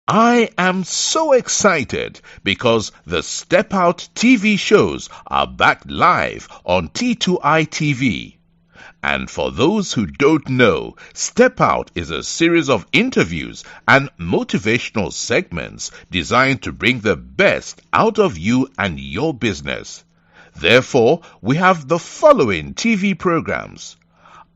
I am so excited because the Step Out TV shows are back live on T2I TV. And for those who don't know, Step Out is a series of interviews and motivational segments designed to bring the best out of you and your business. Therefore, we have the following TV programs.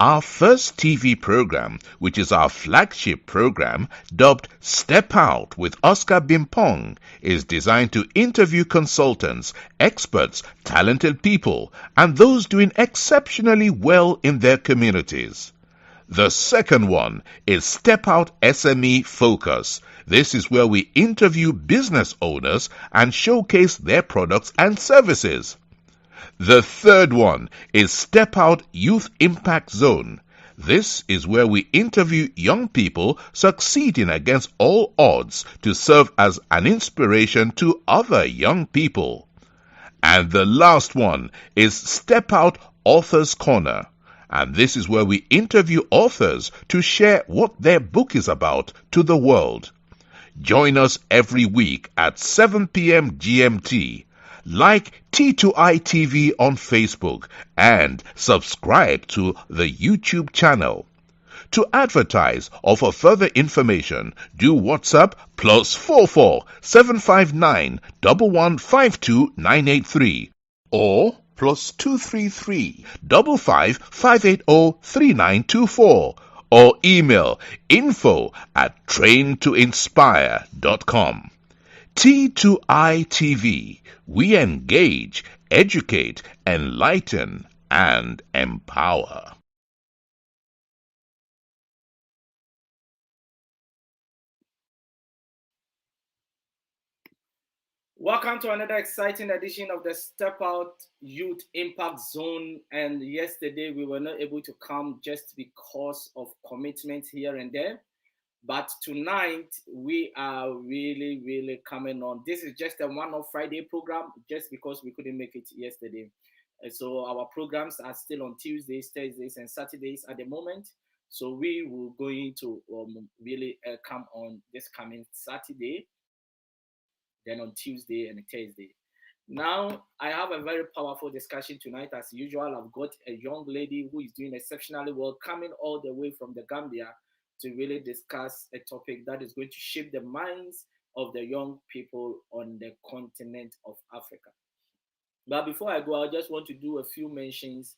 Our first TV program, which is our flagship program, dubbed Step Out with Oscar Bimpong, is designed to interview consultants, experts, talented people, and those doing exceptionally well in their communities. The second one is Step Out SME Focus. This is where we interview business owners and showcase their products and services. The third one is Step Out Youth Impact Zone. This is where we interview young people succeeding against all odds to serve as an inspiration to other young people. And the last one is Step Out Authors Corner. And this is where we interview authors to share what their book is about to the world. Join us every week at 7 p.m. GMT. Like T2I TV on Facebook and subscribe to the YouTube channel. To advertise or for further information, do WhatsApp +44 759 1152 983 or +233 55 580 3924 or email info@traintoinspire.com. T2I TV. We engage, educate, enlighten, and empower. Welcome to another exciting edition of the Step Out Youth Impact Zone. And yesterday we were not able to come just because of commitments here and there. But tonight we are really coming on. This is just a one-off Friday program just because we couldn't make it yesterday. And so our programs are still on Tuesdays, Thursdays, and Saturdays at the moment. So we will going to really come on this coming Saturday, then on Tuesday and Thursday. Now, I have a very powerful discussion tonight. As usual, I've got a young lady who is doing exceptionally well, coming all the way from the Gambia to really discuss a topic that is going to shape the minds of the young people on the continent of Africa. But before I go, I just want to do a few mentions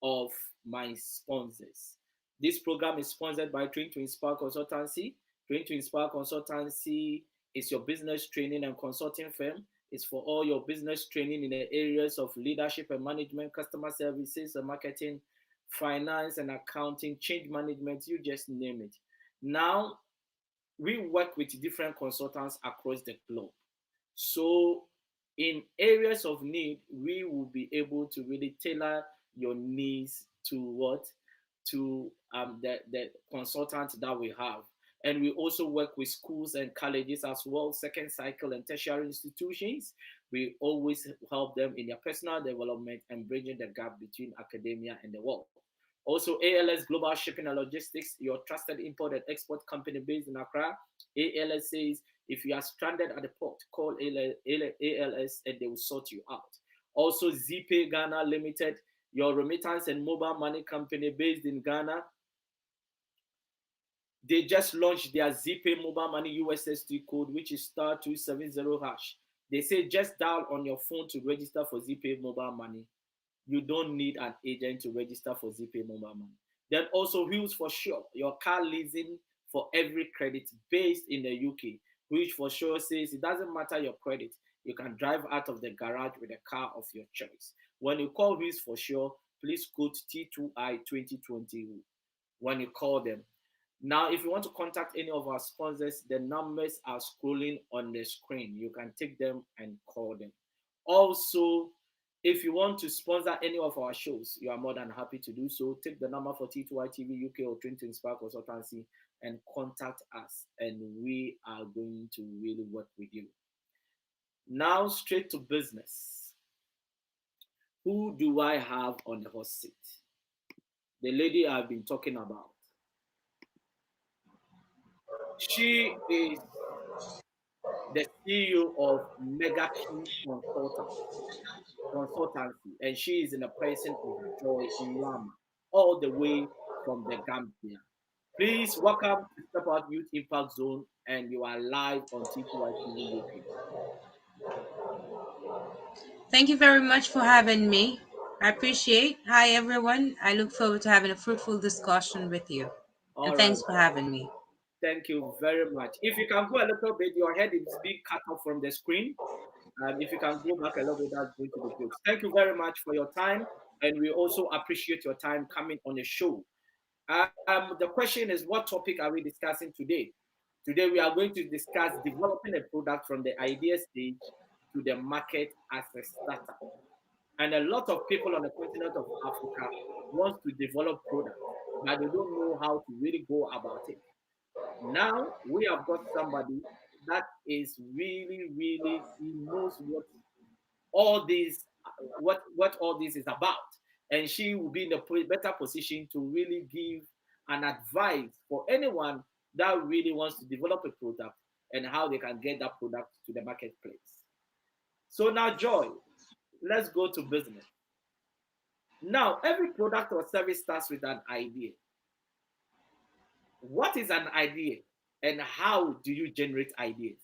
of my sponsors. This program is sponsored by Train to Inspire Consultancy. Train to Inspire Consultancy is your business training and consulting firm. It's for all your business training in the areas of leadership and management, customer services and marketing, finance and accounting, change management, you just name it. Now, we work with different consultants across the globe. So, in areas of need, we will be able to really tailor your needs to what the consultant that we have. And we also work with schools and colleges as well, second cycle and tertiary institutions. We always help them in their personal development and bridging the gap between academia and the world. Also, ALS Global Shipping and Logistics, your trusted import and export company based in Accra. ALS says if you are stranded at the port, call ALS and they will sort you out. Also, ZPay Ghana Limited, your remittance and mobile money company based in Ghana. They just launched their ZPay mobile money USSD code, which is *270#. They say just dial on your phone to register for ZPay mobile money. You don't need an agent to register for ZPay mobile money. Then also Wheels for Sure, your car leasing for every credit based in the UK. Wheels for Sure says it doesn't matter your credit. You can drive out of the garage with a car of your choice. When you call Wheels for Sure, please quote T2I 2020 when you call them. Now, if you want to contact any of our sponsors, the numbers are scrolling on the screen. You can take them and call them. Also, if you want to sponsor any of our shows, you are more than happy to do so. Take the number for T2I TV UK or Train to Inspire Consultancy and contact us, and we are going to really work with you. Now, straight to business. Who do I have on the hot seat? The lady I've been talking about. She is the CEO of Mega Key Consultancy, and she is in the person of Joy Nwamah, all the way from the Gambia. Please welcome to Step Out Youth Impact Zone, and you are live on TTY TV UK. Thank you very much for having me. I appreciate. Hi, everyone. I look forward to having a fruitful discussion with you. And All right, thanks for having me. thank you very much. If you can go a little bit, your head is being cut off from the screen. If you can go back a little bit, that's going to be good. Thank you very much for your time, and we also appreciate your time coming on the show. The question is, what topic are we discussing today? Today, we are going to discuss developing a product from the idea stage to the market as a startup. And a lot of people on the continent of Africa want to develop products, but they don't know how to really go about it. Now we have got somebody that is really, really, he knows all these, what all this is about, and she will be in a better position to really give an advice for anyone that really wants to develop a product and how they can get that product to the marketplace. So now, Joy, let's go to business. Now, every product or service starts with an idea. What is an idea, and how do you generate ideas?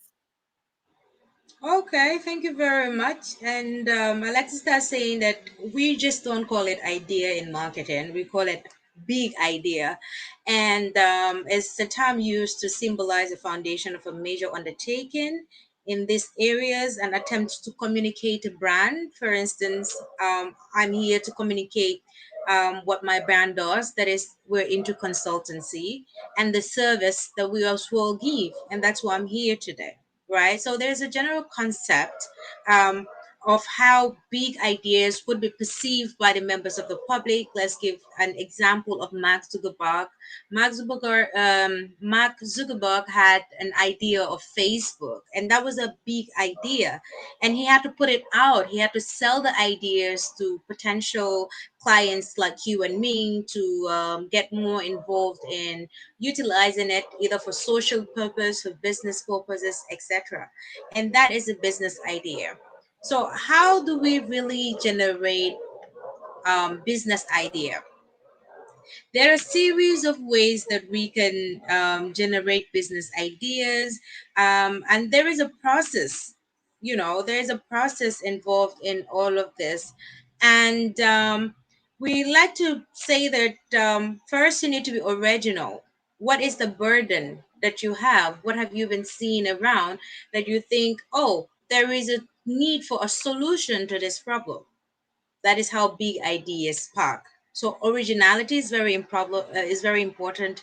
Okay, thank you very much. And I like to start saying that we just don't call it idea in marketing, we call it big idea. And it's the term used to symbolize the foundation of a major undertaking in these areas and attempts to communicate a brand. For instance, I'm here to communicate what my brand does. That is, we're into consultancy and the service that we also give. And that's why I'm here today, right? So there's a general concept um, of how big ideas would be perceived by the members of the public. Let's give an example of Mark Zuckerberg. Mark Zuckerberg had an idea of Facebook, and that was a big idea. And he had to put it out. He had to sell the ideas to potential clients like you and me to get more involved in utilizing it either for social purpose, for business purposes, etc. And that is a business idea. So, how do we really generate business idea? There are a series of ways that we can generate business ideas, and there is a process. There is a process involved in all of this, and we like to say that first you need to be original. What is the burden that you have? What have you been seeing around that you think, oh, there is a need for a solution to this problem? That is how big ideas spark. So originality is very important.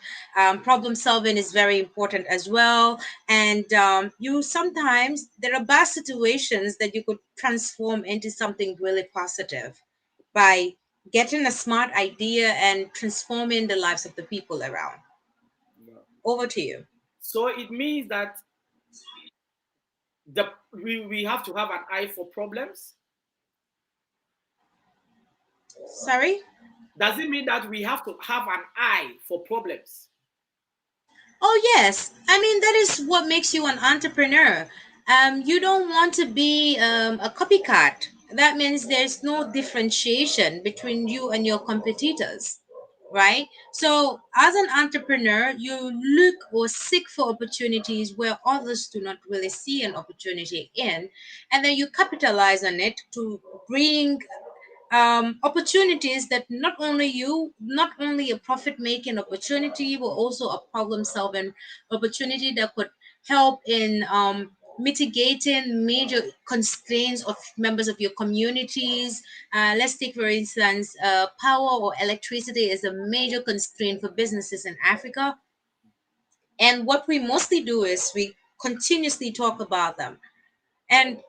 Problem solving is very important as well. And you sometimes there are bad situations that you could transform into something really positive by getting a smart idea and transforming the lives of the people around. Yeah. Over to you. So it means that we have to have an eye for problems. Sorry. Does it mean that we have to have an eye for problems? Oh, yes. I mean, that is what makes you an entrepreneur. You don't want to be a copycat. That means there's no differentiation between you and your competitors, right? So, as an entrepreneur, you look or seek for opportunities where others do not really see an opportunity in, and then you capitalize on it to bring opportunities that not only a profit making opportunity, but also a problem solving opportunity that could help in mitigating major constraints of members of your communities. Let's take, for instance, power or electricity is a major constraint for businesses in Africa. And what we mostly do is we continuously talk about them, and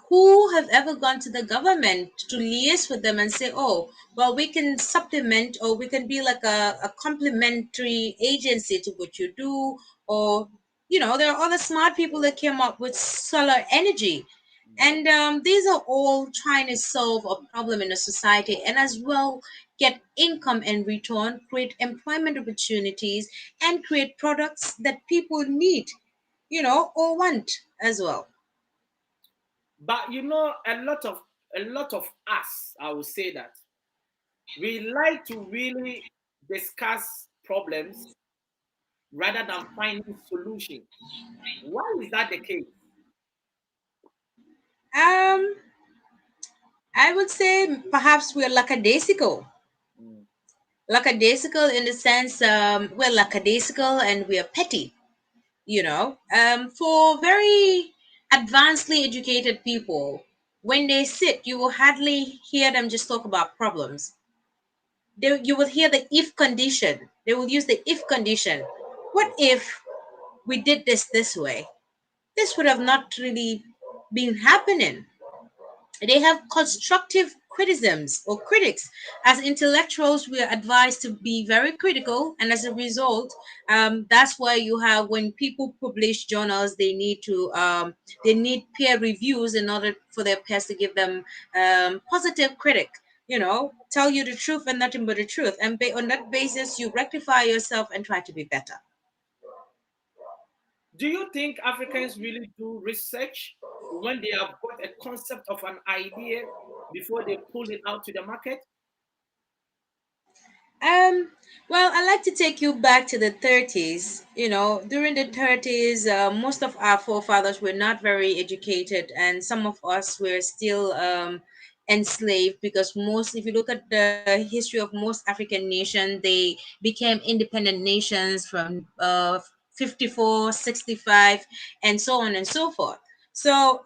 who have ever gone to the government to liaise with them and say, oh, well, we can supplement or we can be like a complementary agency to what you do? Or, there are other smart people that came up with solar energy. And these are all trying to solve a problem in a society and as well get income in return, create employment opportunities, and create products that people need. or want as well. But a lot of us, I would say that we like to really discuss problems rather than finding solutions. Why is that the case? Um, I would say perhaps we're lackadaisical. Mm. Lackadaisical in the sense we're lackadaisical and we're petty. For very advancedly educated people, when they sit, you will hardly hear them just talk about problems. You will hear the if condition. They will use the if condition. What if we did this way? This would have not really been happening. They have constructive criticisms or critics. As intellectuals, we are advised to be very critical, and as a result, that's why you have when people publish journals, they need peer reviews in order for their peers to give them positive critic. Tell you the truth and nothing but the truth, and on that basis, you rectify yourself and try to be better. Do you think Africans really do research when they have got a concept of an idea before they pull it out to the market? Um, well, I like to take you back to the 30s. During the 30s, most of our forefathers were not very educated, and some of us were still enslaved because if you look at the history of most African nations, they became independent nations from 54, 65, and so on and so forth. So,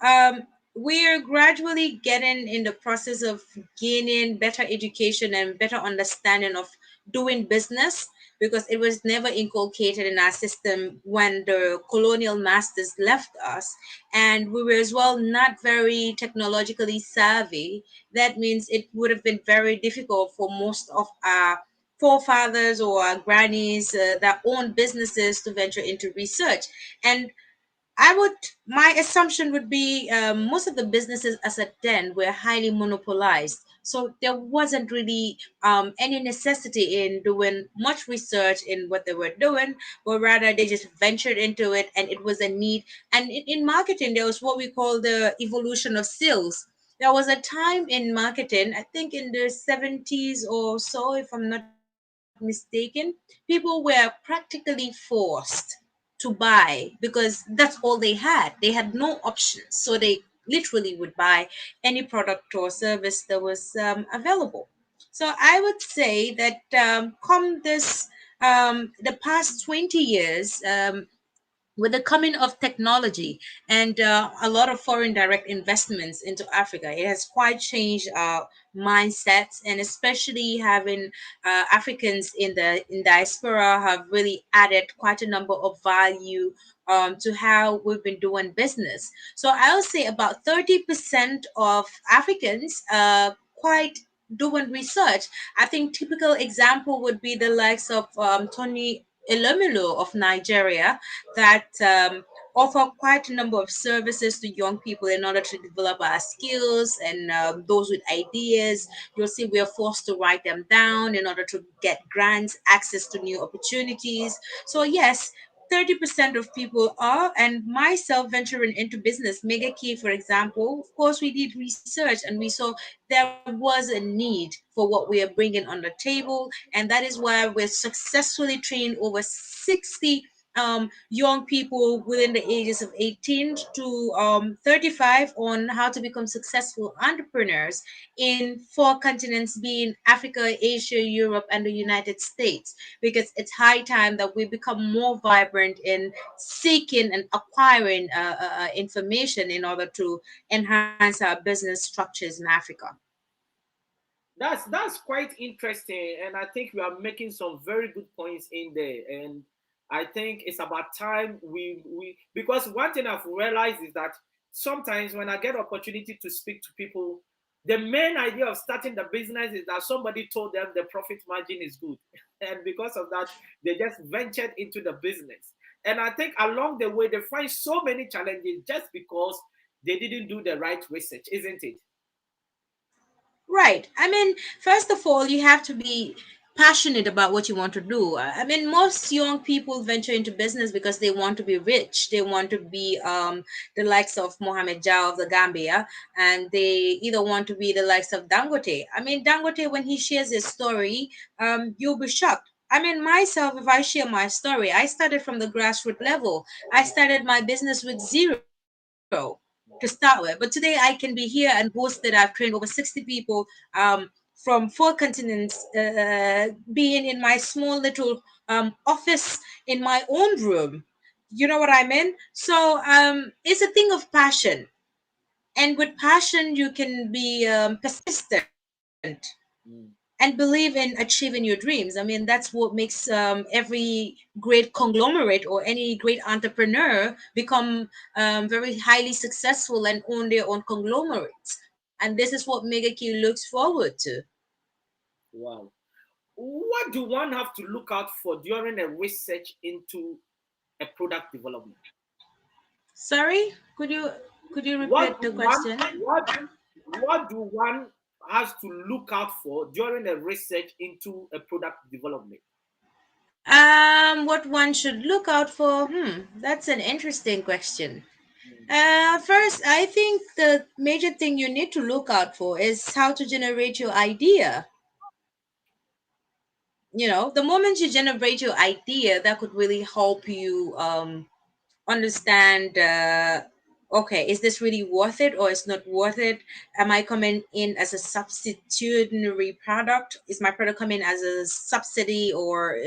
we're gradually getting in the process of gaining better education and better understanding of doing business because it was never inculcated in our system when the colonial masters left us, and we were as well not very technologically savvy. That means it would have been very difficult for most of our forefathers or our grannies that owned businesses to venture into research. And my assumption would be most of the businesses as at then were highly monopolized. So there wasn't really any necessity in doing much research in what they were doing, but rather they just ventured into it and it was a need. And in marketing, there was what we call the evolution of sales. There was a time in marketing, I think in the 70s or so, if I'm not mistaken, people were practically forced to buy because that's all they had. They had no options. So they literally would buy any product or service that was available. So I would say that come the past 20 years, with the coming of technology and a lot of foreign direct investments into Africa, it has quite changed our mindsets, and especially having Africans in diaspora have really added quite a number of value to how we've been doing business. So I'll say about 30% of Africans quite doing research. I think typical example would be the likes of Tony Elomelu of Nigeria that offer quite a number of services to young people in order to develop our skills and those with ideas. You'll see we are forced to write them down in order to get grants, access to new opportunities. So, yes. 30% of people are, and myself venturing into business, Mega Key, for example. Of course, we did research and we saw there was a need for what we are bringing on the table, and that is why we're successfully trained over 60 young people within the ages of 18 to 35 on how to become successful entrepreneurs in four continents, being Africa, Asia, Europe, and the United States, because it's high time that we become more vibrant in seeking and acquiring information in order to enhance our business structures in Africa. That's quite interesting, and I think we are making some very good points in there. And I think it's about time we because one thing I've realized is that sometimes when I get opportunity to speak to people, the main idea of starting the business is that somebody told them the profit margin is good, and because of that, they just ventured into the business. And I think along the way they find so many challenges just because they didn't do the right research, isn't it? Right. I mean, first of all, you have to be passionate about what you want to do. I mean, most young people venture into business because they want to be rich. They want to be the likes of Mohamed Jao of the Gambia, and they either want to be the likes of Dangote. I mean, Dangote, when he shares his story, you'll be shocked. I mean, myself, if I share my story, I started from the grassroots level. I started my business with zero to start with. But today I can be here and boast that I've trained over 60 people from 4 continents, being in my small little office in my own room. You know what I mean? So it's a thing of passion. And with passion, you can be persistent mm. and believe in achieving your dreams. I mean, that's what makes every great conglomerate or any great entrepreneur become very highly successful and own their own conglomerates. And this is what Mega Q looks forward to. Wow. What do one have to look out for during a research into a product development? Sorry, could you What repeat do the one question? what do one has to look out for during a research into a product development? What one should look out for? That's an interesting question. Mm. First, I think the major thing you need to look out for is how to generate your idea. The moment you generate your idea, that could really help you understand, okay, is this really worth it or is not worth it? Am I coming in as a substitutionary product? Is my product coming as a subsidy or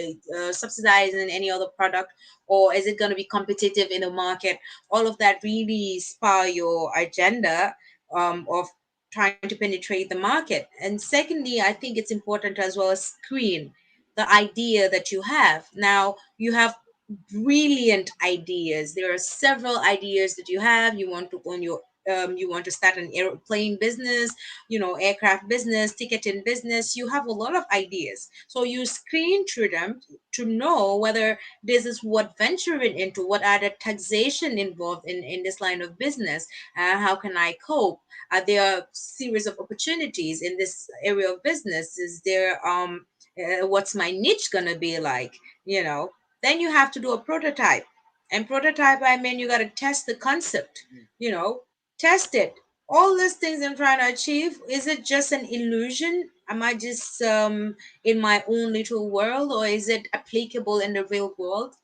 subsidizing any other product, or is it going to be competitive in the market? All of that really spur your agenda of trying to penetrate the market. And secondly, I think it's important as well as screen the idea that you have. Now you have brilliant ideas. There are several ideas that you have. You want to own your you want to start an airplane business, aircraft business, ticketing business. You have a lot of ideas. So you screen through them to know whether this is what venturing into, what are the taxation involved in this line of business, how can I cope? Are there a series of opportunities in this area of business? Is there what's my niche gonna be like? Then you have to do a prototype. And prototype, I mean, you got to test the concept, you know, test it. All these things I'm trying to achieve, is it just an illusion? Am I just in my own little world, or is it applicable in the real world?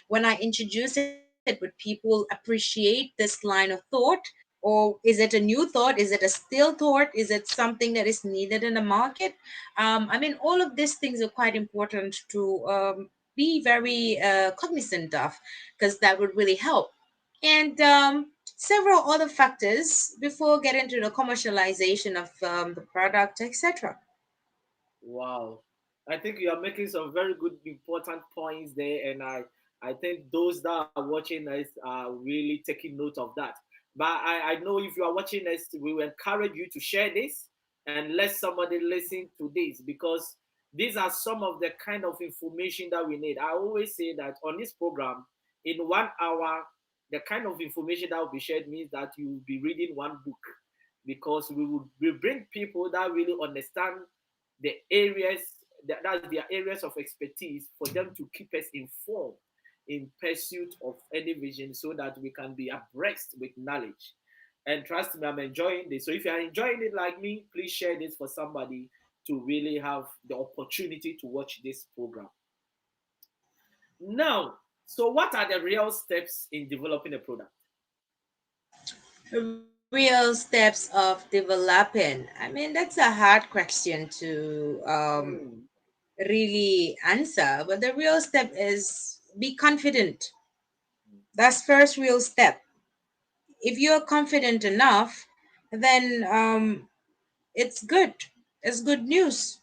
When I introduce it, would people appreciate this line of thought? Or is it a new thought? Is it a still thought? Is it something that is needed in the market? I mean, all of these things are quite important to be very cognizant of, because that would really help. And several other factors before getting to the commercialization of the product, etc. Wow. I think you are making some very good, important points there, and I think those that are watching us are really taking note of that. But I know if you are watching us, we will encourage you to share this and let somebody listen to this, because these are some of the kind of information that we need. I always say that on this program, in 1 hour, the kind of information that will be shared means that you will be reading one book, because we bring people that really understand the areas that's their areas of expertise, for them to keep us informed in pursuit of any vision, so that we can be abreast with knowledge. And trust me, I'm enjoying this. So if you're enjoying it like me, please share this for somebody to really have the opportunity to watch this program. Now, so what are the real steps in developing a product? Real steps of developing. I mean, that's a hard question to Hmm. really answer, but the real step is be confident. That's first real step. If you're confident enough, then it's good. It's good news.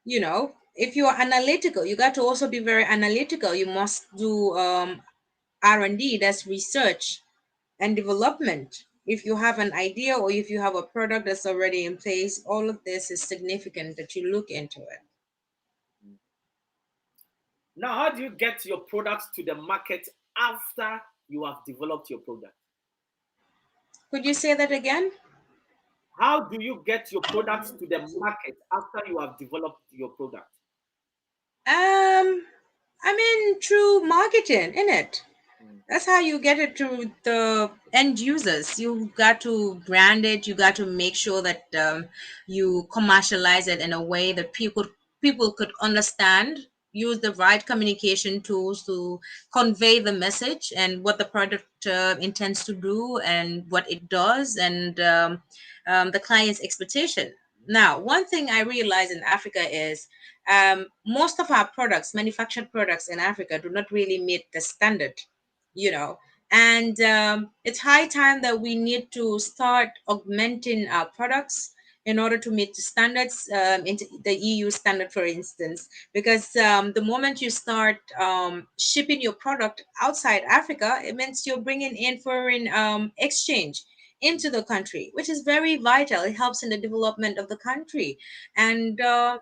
If you are analytical, you got to also be very analytical. You must do R&D, that's research and development. If you have an idea or if you have a product that's already in place, all of this is significant that you look into it. Now, how do you get your products to the market after you have developed your product? Could you say that again? How do you get your products to the market after you have developed your product? I mean, through marketing, innit? Mm. That's how you get it to the end users. You got to brand it. You got to make sure that you commercialize it in a way that people could understand. Use the right communication tools to convey the message and what the product intends to do and what it does, and the client's expectation. Now, one thing I realize in Africa is most of our products, manufactured products in Africa, do not really meet the standard, you know. And it's high time that we need to start augmenting our products in order to meet the standards, into the EU standard, for instance, because the moment you start shipping your product outside Africa, it means you're bringing in foreign exchange into the country, which is very vital. It helps in the development of the country. And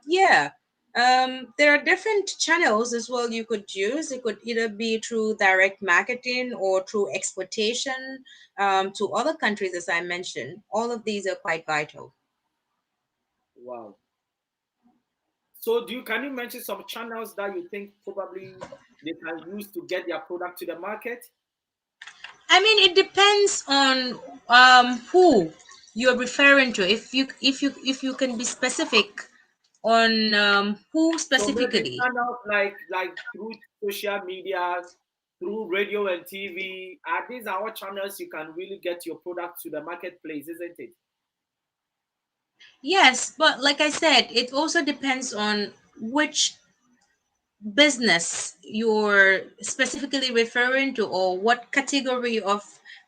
yeah, there are different channels as well you could use. It could either be through direct marketing or through exportation to other countries, as I mentioned. All of these are quite vital. Wow. So do you can you mention some channels that you think probably they can use to get their product to the market? I mean, it depends on who you're referring to. If you can be specific on who So maybe specifically. channels like through social media, through radio and TV. Are these are all channels you can really get your product to the marketplace, isn't it? Yes, but like I said, it also depends on which business you're specifically referring to, or what category of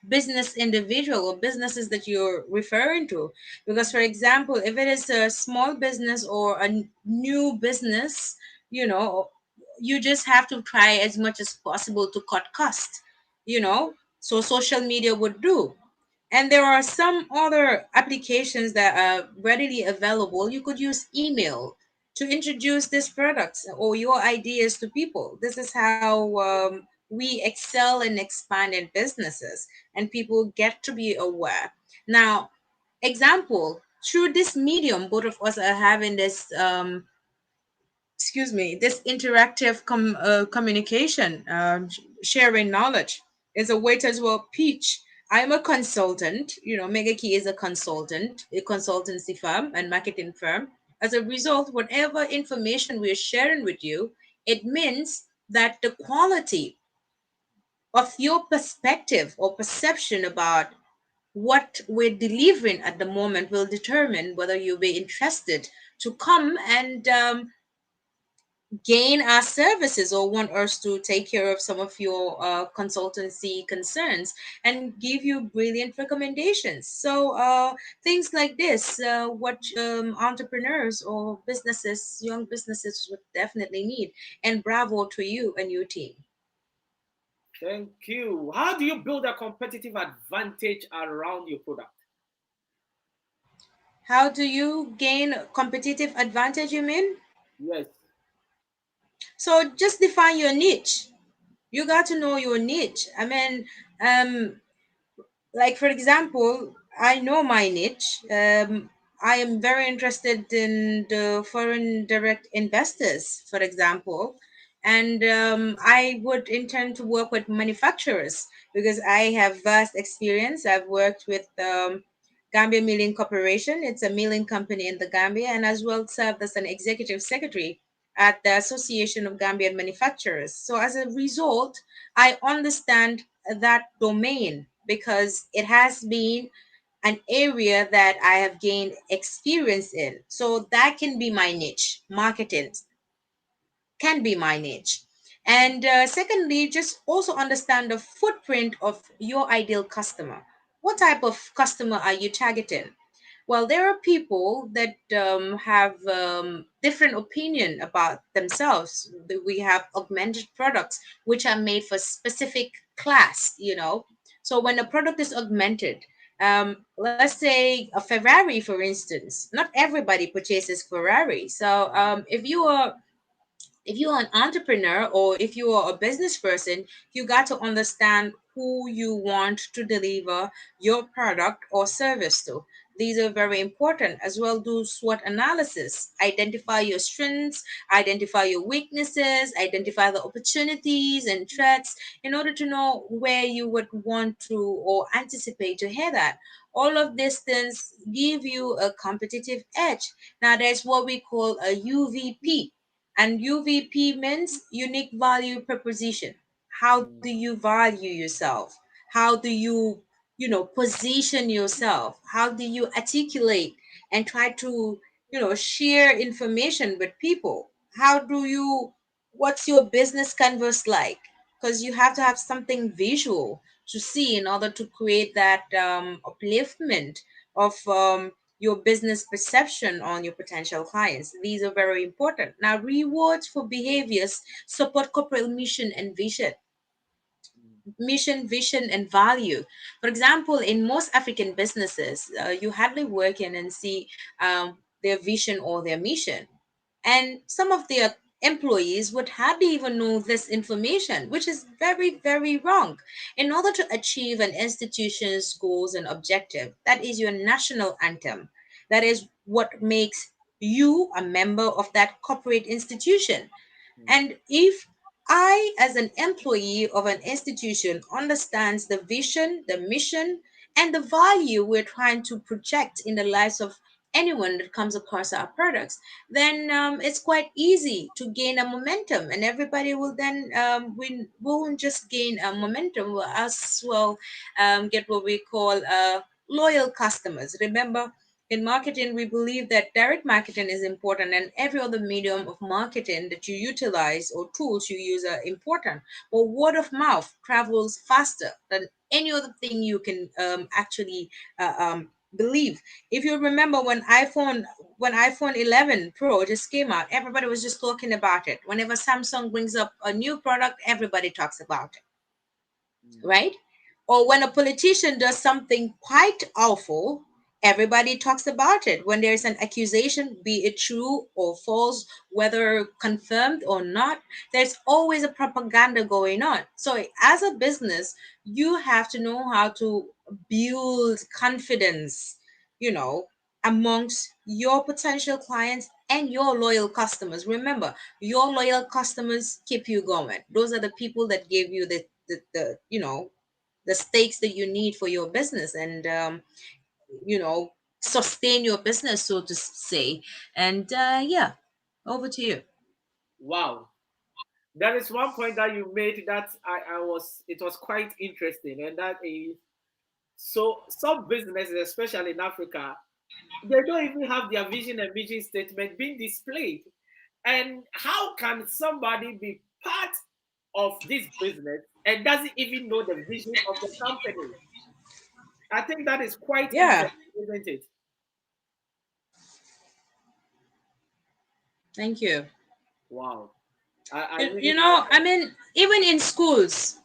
business individual or businesses that you're referring to. Because for example, if it is a small business or a new business, you know, you just have to try as much as possible to cut cost, so social media would do. And there are some other applications that are readily available. You could use email to introduce these products or your ideas to people. This is how we excel and expand in businesses, and people get to be aware. Now, example, through this medium, both of us are having this this interactive communication, sharing knowledge is a way to as well pitch. I'm a consultant. Mega Key is a consultant, a consultancy firm and marketing firm. As a result, whatever information we're sharing with you, it means that the quality of your perspective or perception about what we're delivering at the moment will determine whether you'll be interested to come and gain our services, or want us to take care of some of your consultancy concerns and give you brilliant recommendations. So things like this, what entrepreneurs or businesses, young businesses, would definitely need. And bravo to you and your team. Thank you. How do you build a competitive advantage around your product? How do you gain competitive advantage, you mean? Yes. So just define your niche. You got to know your niche. I mean, like for example, I know my niche. I am very interested in the foreign direct investors, for example, and I would intend to work with manufacturers because I have vast experience. I've worked with Gambia Milling Corporation. It's a milling company in the Gambia, and as well served as an executive secretary at the Association of Gambian Manufacturers. So as a result, I understand that domain because it has been an area that I have gained experience in. So that can be my niche. Marketing can be my niche. And secondly, just also understand the footprint of your ideal customer. What type of customer are you targeting? Well, there are people that have different opinion about themselves. We have augmented products which are made for specific class. So when a product is augmented, let's say a Ferrari, for instance, not everybody purchases Ferrari. So if you're an entrepreneur or if you are a business person, you got to understand who you want to deliver your product or service to. These are very important as well. Do SWOT analysis, identify your strengths, identify your weaknesses, identify the opportunities and threats in order to know where you would want to or anticipate to head at. All of these things give you a competitive edge. Now, there's what we call a UVP, and UVP means unique value proposition. How do mm, you value yourself? How do you position yourself? How do you articulate and try to share information with people? How do you What's your business canvas like? Because you have to have something visual to see in order to create that upliftment of your business perception on your potential clients. These are very important. Now, rewards for behaviors support corporate mission, vision, and value. For example, in most African businesses, you hardly work in and see their vision or their mission. And some of their employees would hardly even know this information, which is very, very wrong. In order to achieve an institution's goals and objective, that is your national anthem. That is what makes you a member of that corporate institution. mm, And if I, as an employee of an institution, understands the vision, the mission, and the value we're trying to project in the lives of anyone that comes across our products, then it's quite easy to gain a momentum, and everybody will then we won't just gain a momentum, we'll as well get what we call loyal customers. Remember, in marketing, we believe that direct marketing is important, and every other medium of marketing that you utilize or tools you use are important. But word of mouth travels faster than any other thing you can actually believe. If you remember when iPhone 11 Pro just came out, everybody was just talking about it. Whenever Samsung brings up a new product, everybody talks about it, mm. right? Or when a politician does something quite awful, everybody talks about it. When there's an accusation, be it true or false, whether confirmed or not, there's always a propaganda going on. So, as a business, you have to know how to build confidence, you know, amongst your potential clients and your loyal customers. Remember, your loyal customers keep you going. Those are the people that give you the stakes that you need for your business, and you know sustain your business, so to say. And yeah, over to you. Wow. There is one point that you made that I was it was quite interesting, and that is, so some businesses, especially in Africa, they don't even have their vision and mission statement being displayed. And how can somebody be part of this business and doesn't even know the vision of the company? I think that is quite Yeah, interesting, isn't it? thank you. Wow. I you, really you find know I mean, even in schools,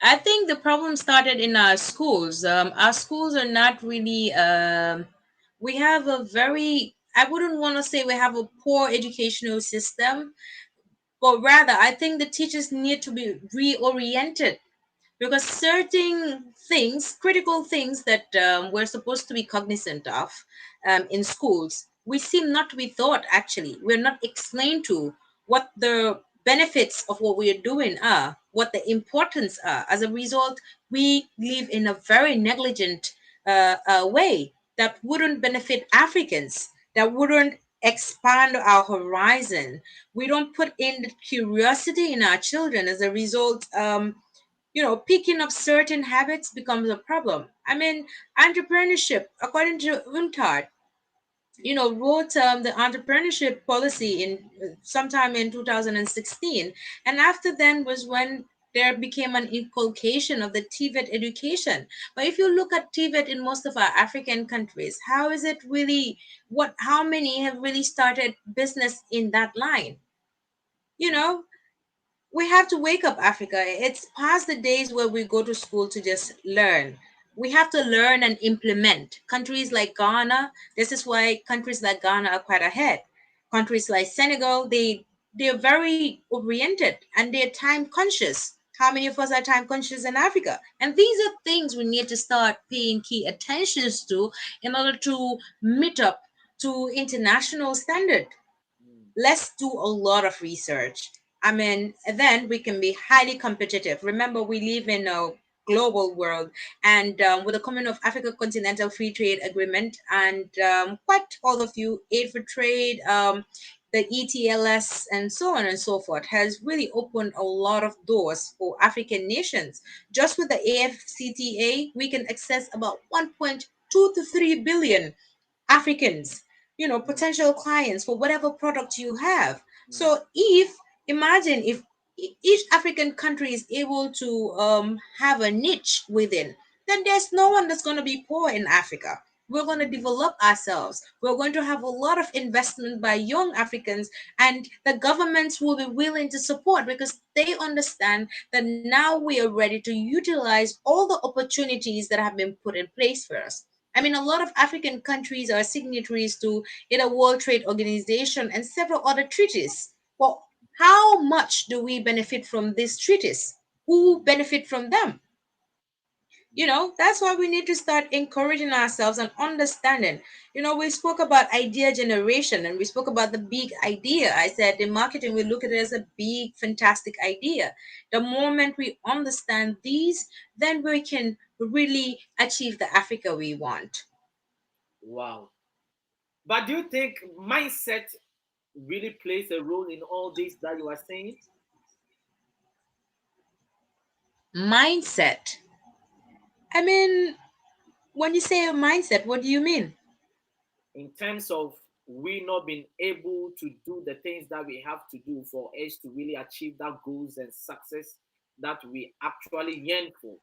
I think the problem started in our schools. Our schools are not really we have a very, I wouldn't want to say we have a poor educational system, but rather I think the teachers need to be reoriented, because certain things, critical things that we're supposed to be cognizant of in schools, we seem not to be taught. Actually, we're not explained to what the benefits of what we are doing are, what the importance are. As a result, we live in a very negligent way that wouldn't benefit Africans, that wouldn't expand our horizon. We don't put in the curiosity in our children. As a result, picking up certain habits becomes a problem. I mean, entrepreneurship, according to UNCTAD, wrote the entrepreneurship policy in sometime in 2016, and after then was when there became an inculcation of the TVET education. But if you look at TVET in most of our African countries, how is it really? How many have really started business in that line? You know, we have to wake up, Africa. It's past the days where we go to school to just learn. We have to learn and implement. Countries like Ghana, this is why countries like Ghana are quite ahead. Countries like Senegal, they're very oriented and they're time conscious. How many of us are time conscious in Africa? And these are things we need to start paying key attentions to in order to meet up to international standard. mm, Let's do a lot of research. I mean, then we can be highly competitive. Remember, we live in a global world, and with the coming of Africa Continental Free Trade Agreement, and quite all of you, aid for trade, the ETLS, and so on and so forth, has really opened a lot of doors for African nations. Just with the AFCTA, we can access about 1.2 to 3 billion Africans, mm, potential clients for whatever product you have. mm, So if imagine if each African country is able to have a niche within, then there's no one that's going to be poor in Africa. We're going to mm, develop ourselves. We're going to have a lot of investment by young Africans, and the governments will be willing to support because they understand that now we are ready to utilize all the opportunities that have been put in place for us. I mean, a lot of African countries are signatories to the World Trade Organization and several other treaties. Well, how much do we benefit from these treaties? Who benefit from them? That's why we need to start encouraging ourselves and understanding. We spoke about idea generation and we spoke about the big idea. I said in marketing, we look at it as a big, fantastic idea. The moment we understand these, then we can really achieve the Africa we want. wow. But do you think mindset really plays a role in all this that you are saying? Mindset. I mean, when you say a mindset, what do you mean? In terms of we not being able to do the things that we have to do for us to really achieve that goals and success that we actually yearn for.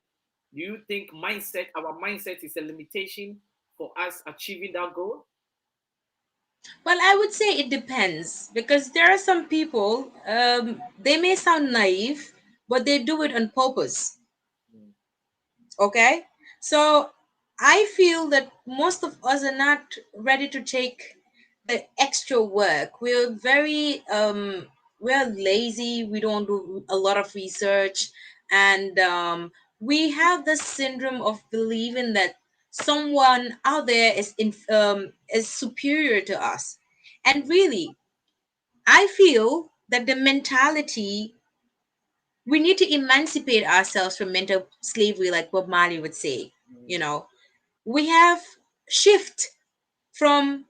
Do you think our mindset is a limitation for us achieving that goal? Well, I would say it depends because there are some people, they may sound naive, but they do it on purpose. Mm, Okay. So I feel that most of us are not ready to take the extra work. We're lazy. We don't do a lot of research, and we have the syndrome of believing that someone out there is superior to us. And really, I feel that the mentality, we need to emancipate ourselves from mental slavery, like Bob Marley would say. you mm, know we have shift from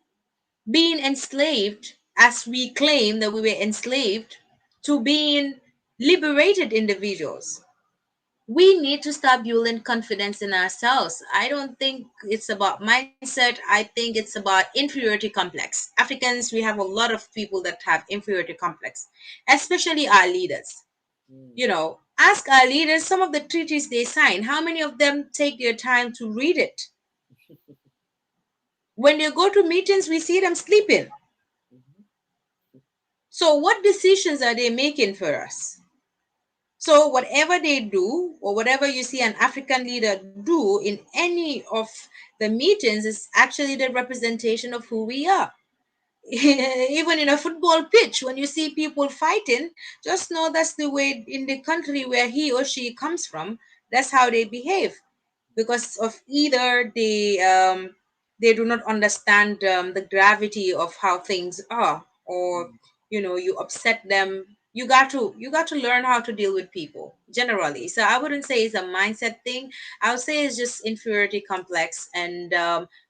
being enslaved, as we claim that we were enslaved, to being liberated individuals. We need to start building confidence in ourselves. I don't think it's about mindset. I think it's about inferiority complex. Africans, we have a lot of people that have inferiority complex, especially our leaders. mm, Ask our leaders some of the treaties they sign. How many of them take their time to read it? When they go to meetings, we see them sleeping. mhm, So, what decisions are they making for us? So, whatever they do, or whatever you see an African leader do in any of the meetings, is actually the representation of who we are. Even in a football pitch, when you see people fighting, just know that's the way in the country where he or she comes from, that's how they behave. Because of either they do not understand the gravity of how things are, or mm. you upset them. You got to learn how to deal with people generally. So I wouldn't say it's a mindset thing. I would say it's just inferiority complex, and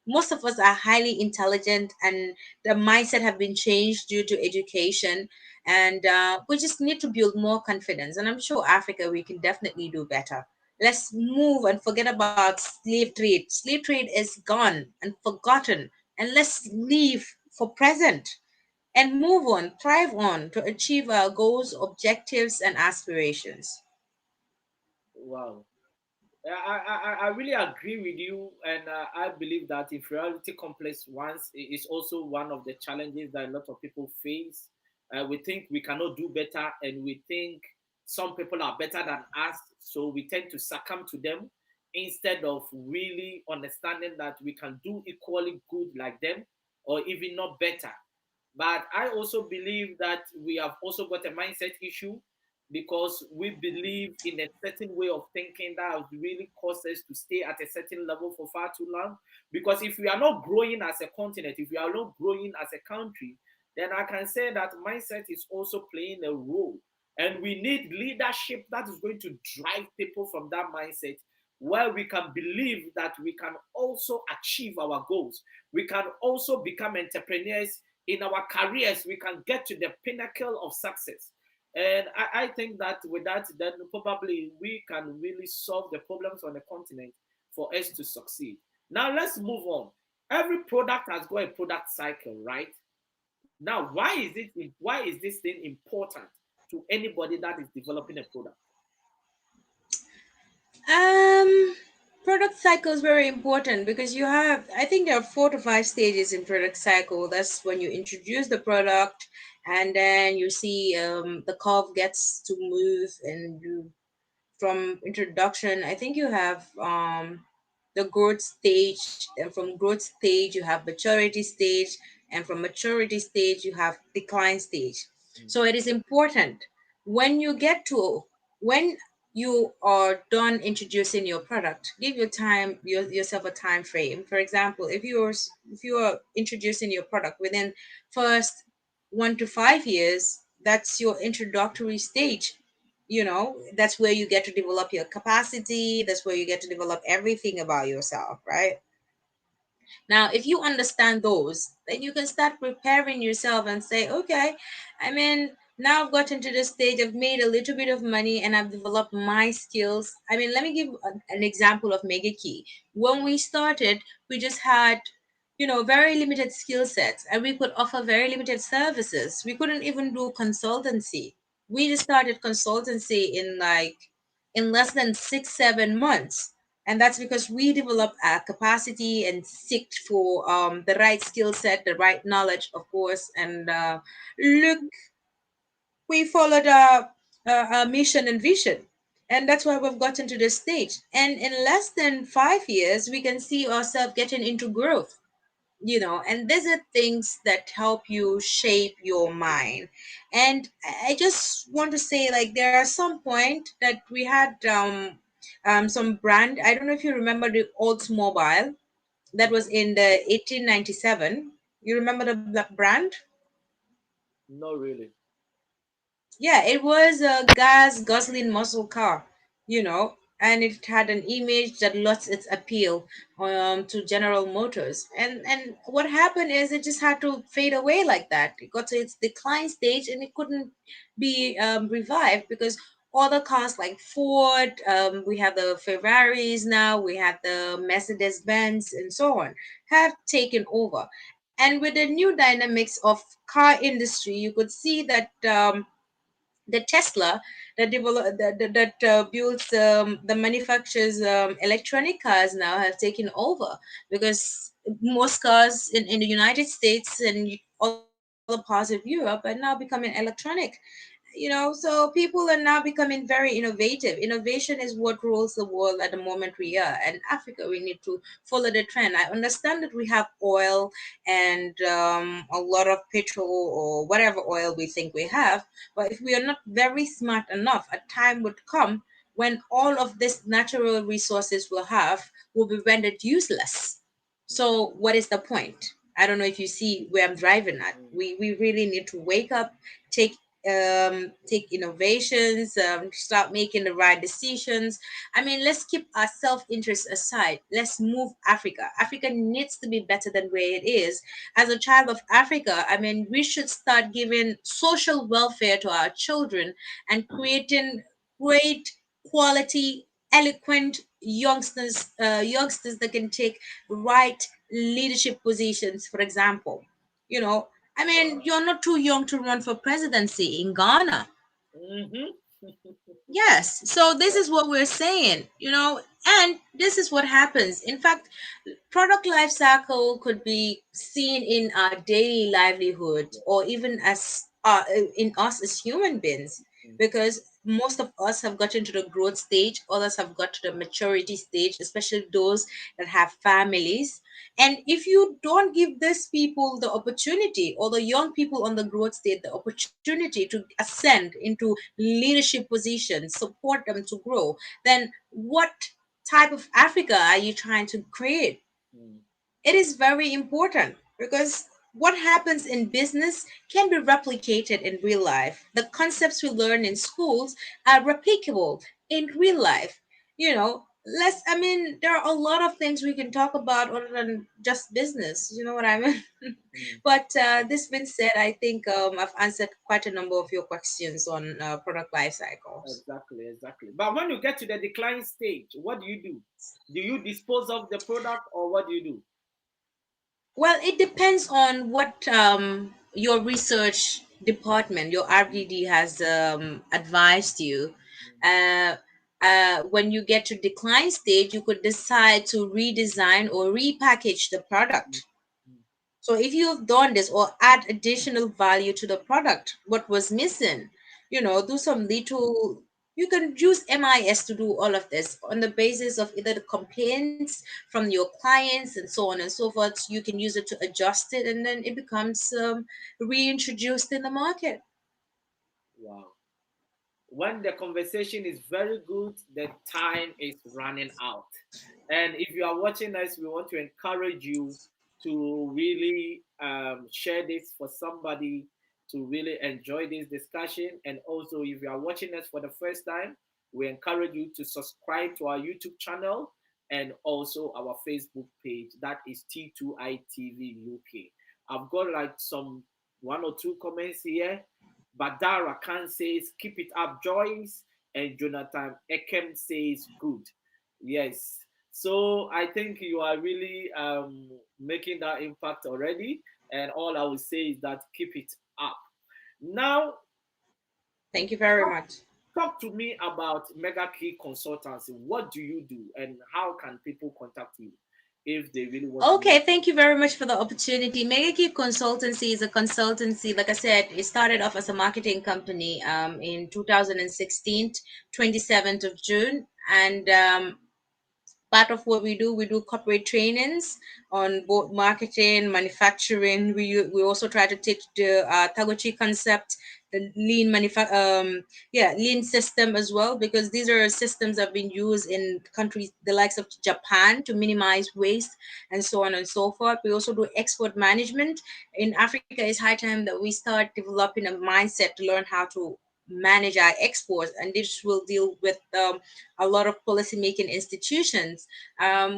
most of us are highly intelligent, and the mindset have been changed due to education, and we just need to build more confidence. And I'm sure Africa, we can definitely do better. Let's move and forget about slave trade. Slave trade is gone and forgotten, and let's live for present and move on, thrive on to achieve our goals, objectives, and aspirations. Wow. I really agree with you, and I believe that inferiority complex is also one of the challenges that a lot of people face. We think we cannot do better, and we think some people are better than us, so we tend to succumb to them instead of really understanding that we can do equally good like them, or even not better. But I also believe that we have also got a mindset issue. because we believe in a certain way of thinking that has really caused us to stay at a certain level for far too long. Because if we are not growing as a continent, if we are not growing as a country, then I can say that mindset is also playing a role. And we need leadership that is going to drive people from that mindset, where we can believe that we can also achieve our goals. We can also become entrepreneurs in our careers. We can get to the pinnacle of success. And I think that with that, then probably we can really solve the problems on the continent for us to succeed. Now let's move on. Every product has got a product cycle, right? Now, why is this thing important to anybody that is developing a product? Um, Product cycle is very important because you have, I think there are 4 to 5 stages in product cycle. That's when you introduce the product, and then you see the curve gets to move, and you from introduction, I think you have the growth stage, and from growth stage you have maturity stage, and from maturity stage you have decline stage. So it is important when you get to, when you are done introducing your product, give yourself a time frame. For example, if you are introducing your product within first 1 to 5 years, that's your introductory stage. That's where you get to develop your capacity, that's where you get to develop everything about yourself, right? Now, if you understand those, then you can start preparing yourself and say, okay, I mean, now I've gotten to this stage, I've made a little bit of money and I've developed my skills. I mean, let me give an example of Mega Key. When we started, we just had, very limited skill sets, and we could offer very limited services. We couldn't even do consultancy. We just started consultancy in less than 6 7 months, and that's because we developed a capacity and seeked for the right skill set, the right knowledge, of course. And look, we followed our mission and vision, and that's why we've gotten to this stage. And in less than 5 years, we can see ourselves getting into growth. And these are things that help you shape your mind. And I just want to say, like, there are some point that we had some brand. I don't know if you remember the Oldsmobile that was in the 1897. You remember the brand? Not really. Yeah, it was a gas guzzling muscle car, and it had an image that lost its appeal to General Motors. And what happened is it just had to fade away like that. It got to its decline stage and it couldn't be revived because other cars like Ford, we have the Ferraris now, we have the Mercedes Benz, and so on, have taken over. And with the new dynamics of car industry, you could see that. The Tesla that develop that builds the manufactures electronic cars now have taken over, because most cars in the United States and other parts of Europe are now becoming electronic. So people are now becoming very innovative. Innovation is what rules the world at the moment we are. And Africa, we need to follow the trend. I understand that we have oil and a lot of petrol or whatever oil we think we have, but if we are not very smart enough, a time would come when all of these natural resources will be rendered useless. So what is the point? I don't know if you see where I'm driving at. We really need to wake up, take take innovations, start making the right decisions. I mean, let's keep our self-interest aside. Let's move Africa. Africa needs to be better than where it is. As a child of Africa, I mean, we should start giving social welfare to our children and creating great quality, eloquent youngsters that can take right leadership positions. For example, you know I mean, you're not too young to run for presidency in Ghana. Mm-hmm. Yes. So this is what we're saying, and this is what happens. In fact, product life cycle could be seen in our daily livelihood, or even as in us as human beings, because most of us have gotten to the growth stage, others have got to the maturity stage, especially those that have families. And if you don't give these people the opportunity, or the young people on the growth stage the opportunity to ascend into leadership positions, support them to grow, then what type of Africa are you trying to create? mm, It is very important because what happens in business can be replicated in real life. The concepts we learn in schools are replicable in real life. I mean, there are a lot of things we can talk about other than just business. You know what I mean? mm. But this being said, I think I've answered quite a number of your questions on product life cycles. Exactly, exactly. But when you get to the decline stage, what do you do? Do you dispose of the product or what do you do? Well, it depends on what your research department, your RDD, has advised you. Uh, when you get to decline stage, you could decide to redesign or repackage the Mm, product. mm. So if you have done this or add additional value to the product, what was missing, do some little. You can use MIS to do all of this on the basis of either the complaints from your clients and so on and so forth. You can use it to adjust it, and then it becomes reintroduced in the market. Wow. When the conversation is very good, the time is running out. And if you are watching us, we want to encourage you to really share this for somebody to really enjoy this discussion. And also, if you are watching us for the first time, we encourage you to subscribe to our YouTube channel and also our Facebook page. That is T2ITV UK. I've got like some one or two comments here. Badara Khan says, keep it up, Joyce. And Jonathan Ekem says, good. Yes. So I think you are really making that impact already. And all I will say is that keep it up. Now, Thank you very talk, much. talk to me about Mega Key Consultancy. What do you do and how can people contact you if they really want to know? Okay, thank you very much for the opportunity. Megakey Consultancy is a consultancy. Like I said, it started off as a marketing company in 2016, 27th of June. And part of what we do corporate trainings on both marketing, manufacturing. We also try to teach the Tagochi concept, the lean system as well, because these are systems that have been used in countries the likes of Japan to minimize waste and so on and so forth. We also do export management. In Africa, it's high time that we start developing a mindset to learn how to manage our exports, and this will deal with a lot of policy making institutions.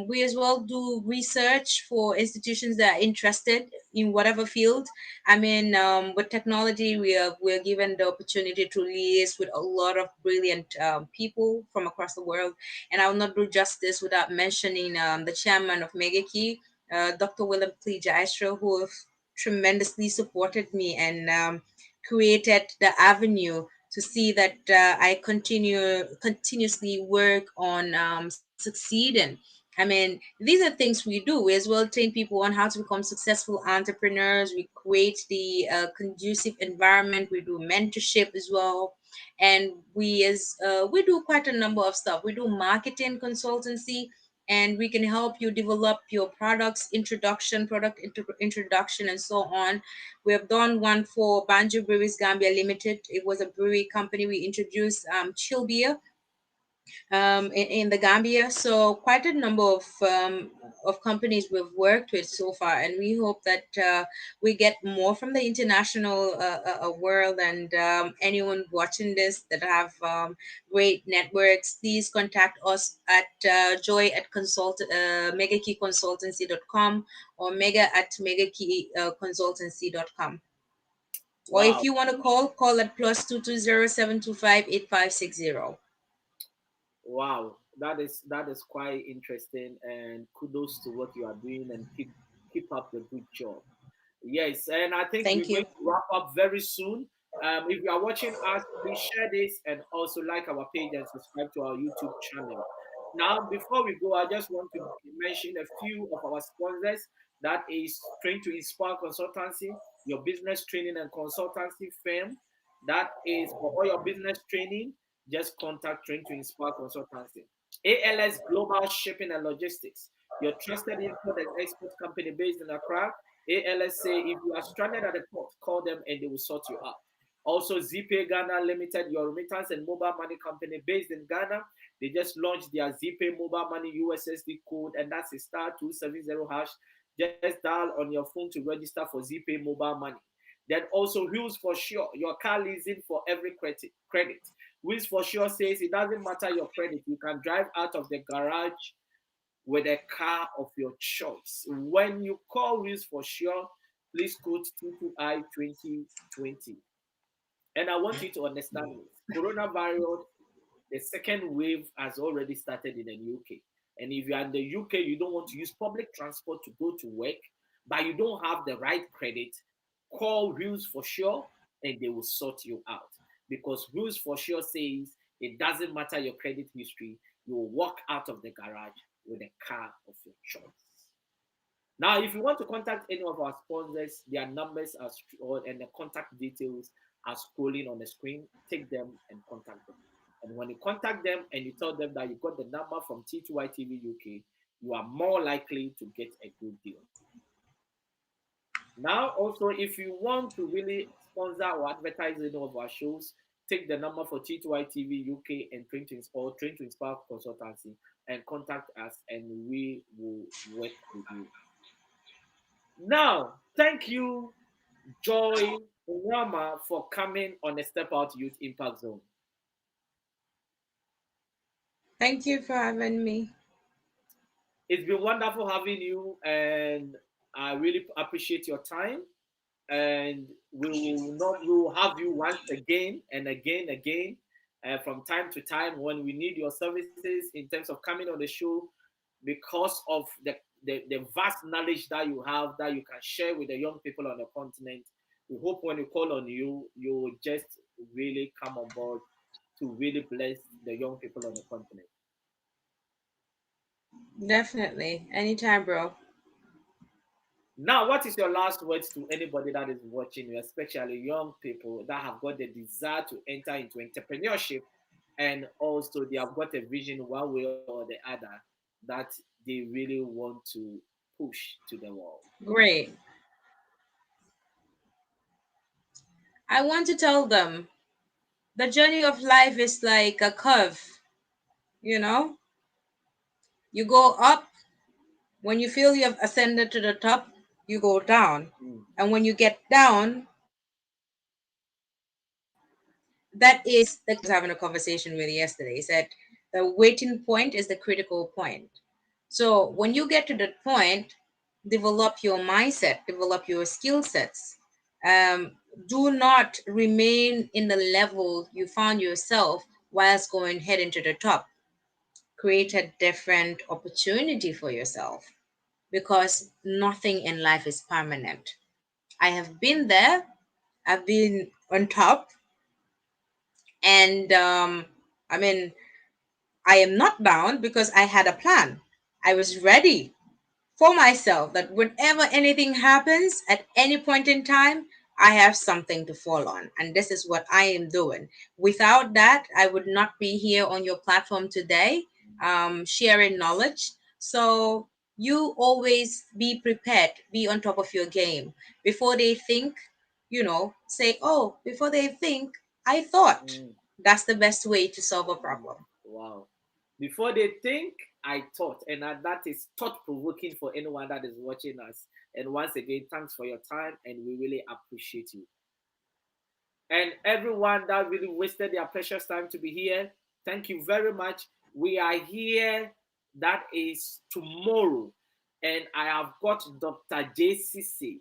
We as well do research for institutions that are interested in whatever field. I mean, with technology, we're given the opportunity to liaise with a lot of brilliant people from across the world. And I will not do justice without mentioning the chairman of Megaki, Dr. Willem Clejaistro, who have tremendously supported me and created the avenue to see that I continuously work on succeeding. I mean, these are things we do. We as well train people on how to become successful entrepreneurs. We create the conducive environment. We do mentorship as well, and we do quite a number of stuff. We do marketing consultancy, and we can help you develop your products, introduction, and so on. We have done one for Banjo Breweries Gambia Limited. It was a brewery company. We introduced chill beer in the Gambia. So quite a number of companies we've worked with so far, and we hope that we get more from the international world. And anyone watching this that have great networks, please contact us at joy at megakeyconsultancy.com or mega at megakeyconsultancy.com. Or if Wow. you want to call at plus 220 725 8560. Wow, that is quite interesting, and kudos to what you are doing, and keep up the good job. Yes, and I think we're Thank going you. to wrap up very soon. If you are watching us, please share this and also like our page and subscribe to our YouTube channel. Now, before we go, I just want to mention a few of our sponsors. That is Train to Inspire Consultancy, your business training and consultancy firm. That is for all your business training, just contact Train to Inspire Consultancy. ALS Global Shipping and Logistics, your trusted import and export company based in Accra. ALS say if you are stranded at the port, call them and they will sort you out. Also, ZPay Ghana Limited, your remittance and mobile money company based in Ghana. They just launched their ZPay mobile money USSD code, and that's a star 270 hash. Just dial on your phone to register for ZPay mobile money. Then also Wheels for Sure, your car leasing for every credit. Wheels for Sure says it doesn't matter your credit, you can drive out of the garage with a car of your choice. When you call Wheels for Sure, please quote T2I 2020. And I want you to understand this. Coronavirus, the second wave has already started in the UK. And if you're in the UK, you don't want to use public transport to go to work, but you don't have the right credit, call Rules for Sure and they will sort you out. Because Rules for Sure says it doesn't matter your credit history, you will walk out of the garage with a car of your choice. Now, if you want to contact any of our sponsors, their numbers are and the contact details are scrolling on the screen. Take them and contact them. And when you contact them and you tell them that you got the number from T2I TV UK, you are more likely to get a good deal. Now, also, if you want to really sponsor or advertise any of our shows, take the number for T2I TV UK and Train to Inspire Consultancy and contact us, and we will work with you. Now, thank you, Joy Nwamah, for coming on the Step Out Youth Impact Zone. Thank you for having me. It's been wonderful having you, and I really appreciate your time. And we will have you once again and again, from time to time when we need your services in terms of coming on the show because of the vast knowledge that you have that you can share with the young people on the continent. We hope when we call on you, you will just really come on board to really bless the young people on the continent. Definitely. Anytime, bro. Now, what is your last words to anybody that is watching you, especially young people that have got the desire to enter into entrepreneurship and also they have got a vision one way or the other that they really want to push to the world? Great. I want to tell them the journey of life is like a curve, you know? You go up, when you feel you have ascended to the top, you go down. Mm, And when you get down, that is the I was having a conversation with yesterday. He said the waiting point is the critical point. So when you get to that point, develop your mindset, develop your skill sets. Um, do not remain in the level you found yourself whilst going heading to the top. Create a different opportunity for yourself because nothing in life is permanent. I have been there, I've been on top, and I mean, I am not down because I had a plan. I was ready for myself that whenever anything happens at any point in time, I have something to fall on. And this is what I am doing. Without that, I would not be here on your platform today, sharing knowledge. So you always be prepared, be on top of your game. Before they think, say, oh, before they think, I thought. mm, That's the best way to solve a mm. problem. Wow. Before they think, I thought, and that is thought provoking for anyone that is watching us. And once again, thanks for your time, and we really appreciate you. And everyone that really wasted their precious time to be here, thank you very much. We are here. That is tomorrow. And I have got Dr. JCC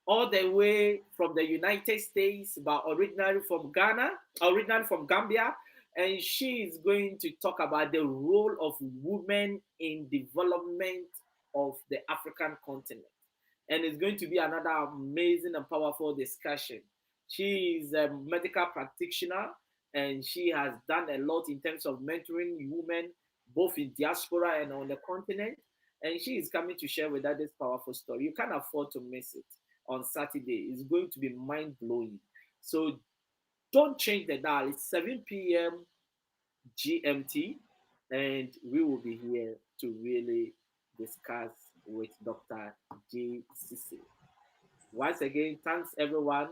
all the way from the United States, but originally from Ghana, originally from Gambia. And she is going to talk about the role of women in development of the African continent. And it's going to be another amazing and powerful discussion. She is a medical practitioner and she has done a lot in terms of mentoring women both in diaspora and on the continent. And she is coming to share with us this powerful story. You can't afford to miss it on Saturday. It's going to be mind blowing. So Don't change the dial. It's 7 p.m. GMT, and we will be here to really discuss with Dr. JCC. Once again, thanks everyone,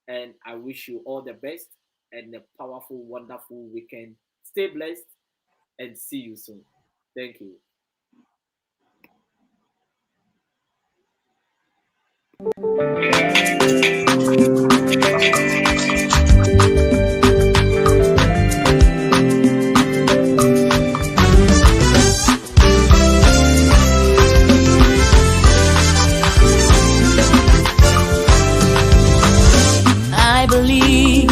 and I wish you all the best and a powerful, wonderful weekend. Stay blessed and see you soon. Thank you. I believe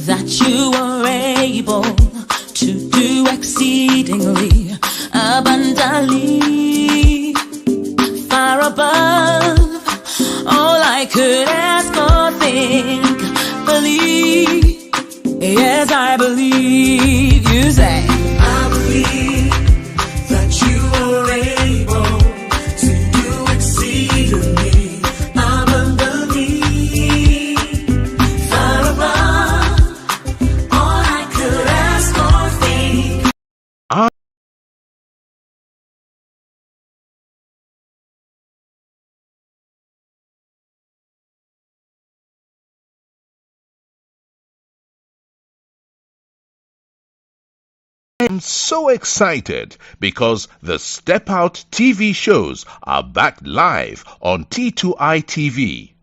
that you are able to do exceedingly abundantly, far above all I could ask or think. Believe, yes, I believe. You say, I believe that you are able to do exceedingly abundantly, far above all I could ask or think. I'm so excited because the Step Out TV shows are back live on T2I TV.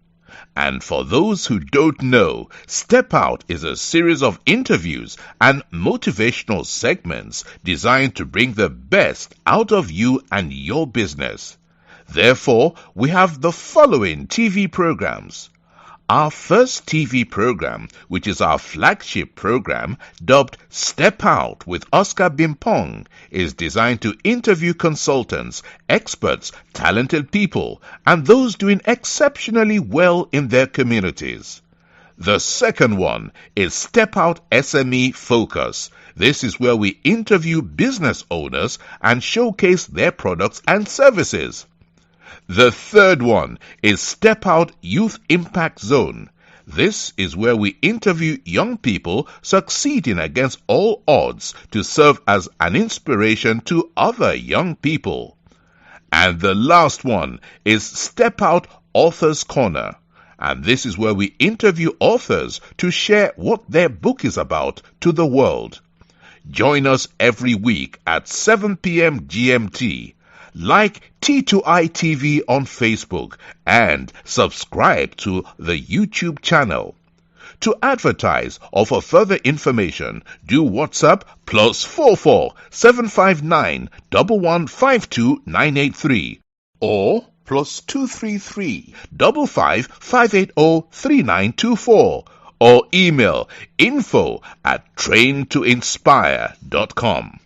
And for those who don't know, Step Out is a series of interviews and motivational segments designed to bring the best out of you and your business. Therefore, we have the following TV programs. Our first TV program, which is our flagship program, dubbed Step Out with Oscar Bimpong, is designed to interview consultants, experts, talented people, and those doing exceptionally well in their communities. The second one is Step Out SME Focus. This is where we interview business owners and showcase their products and services. The third one is Step Out Youth Impact Zone. This is where we interview young people succeeding against all odds to serve as an inspiration to other young people. And the last one is Step Out Authors Corner. And this is where we interview authors to share what their book is about to the world. Join us every week at 7 p.m. GMT. Like T2I TV on Facebook and subscribe to the YouTube channel. To advertise or for further information, do WhatsApp +44 759 1152 983 or +233 55 580 3924 or email info@traintoinspire.com.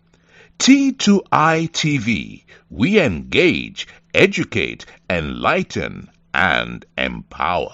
T2I TV. We engage, educate, enlighten, and empower.